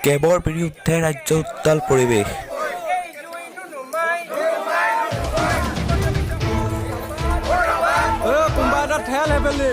কেবৰ বিৰুদ্ধে ৰাজ্য উত্তাল পৰিৱেশ। কোনোবা এটা ঠেল হেবেলি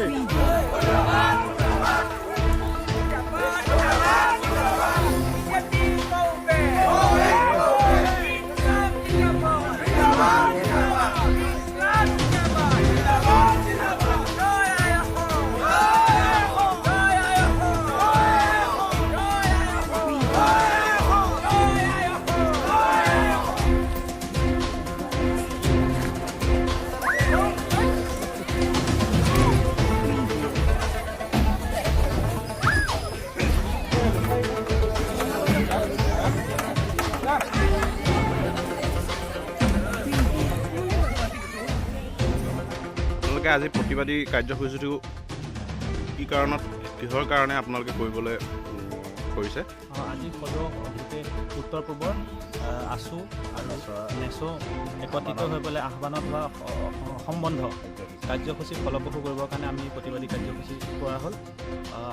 আজি প্ৰতিবাদী কাৰ্যসূচীটো কি কাৰণত কিহৰ কাৰণে আপোনালোকে কৰিবলৈ কৰিছে? আজি সদৌ গোটেই উত্তৰ পূবৰ আছু আৰু নেচো একত্ৰিত হৈ পেলাই আহ্বানত হোৱা সম্বন্ধ কাৰ্যসূচী ফলপ্ৰসূ কৰিবৰ কাৰণে আমি প্ৰতিবাদী কাৰ্যসূচী কৰা হ'ল।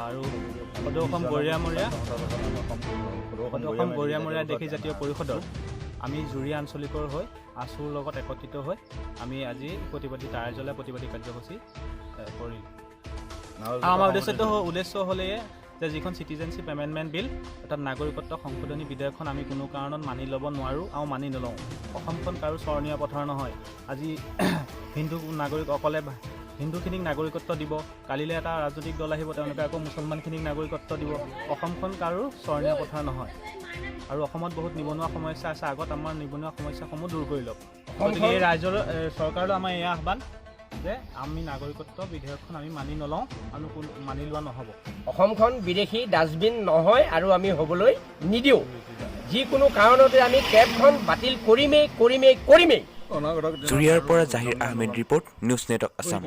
আৰু সদৌ অসম গৰিয়ামৰীয়া দেশী জাতীয় পৰিষদৰ আমি জুৰীয়া আঞ্চলিকৰ হৈ আছুৰ লগত একত্ৰিত হৈ আমি আজি প্ৰতিবাদী কাৰ্যসূচী কৰিম। আমাৰ উদ্দেশ্য হ'লে যে যিখন চিটিজেনশ্বিপ এমেণ্ডমেণ্ট বিল অৰ্থাৎ নাগৰিকত্ব সংশোধনী বিধেয়কখন আমি কোনো কাৰণত মানি ল'ব নোৱাৰোঁ আৰু মানি নলওঁ। অসমখন কাৰো স্মৰণীয় পথাৰ নহয়। আজি হিন্দুখিনিক নাগৰিকত্ব দিব, কালিলৈ এটা ৰাজনৈতিক দল আহিব, তেওঁলোকে আকৌ মুছলমানখিনিক নাগৰিকত্ব দিব। অসমখন কাৰো স্মৰণীয় পথাৰ নহয়। আৰু অসমত বহুত নিবনুৱা সমস্যা আছে, আগত আমাৰ নিবনুৱা সমস্যাসমূহ দূৰ কৰি লওক। গতিকে এই ৰাজ্যৰ চৰকাৰলৈ আমাৰ এয়া আহ্বান যে আমি নাগৰিকত্ব বিধেয়কখন আমি মানি নলওঁ আৰু মানি লোৱা নহ'ব। অসমখন বিদেশী ডাষ্টবিন নহয় আৰু আমি হ'বলৈ নিদিওঁ। যিকোনো কাৰণতে আমি কেবখন বাতিল কৰিমেই। জুৰিয়াৰ পৰা Zahir Ahmed report, news network Assam.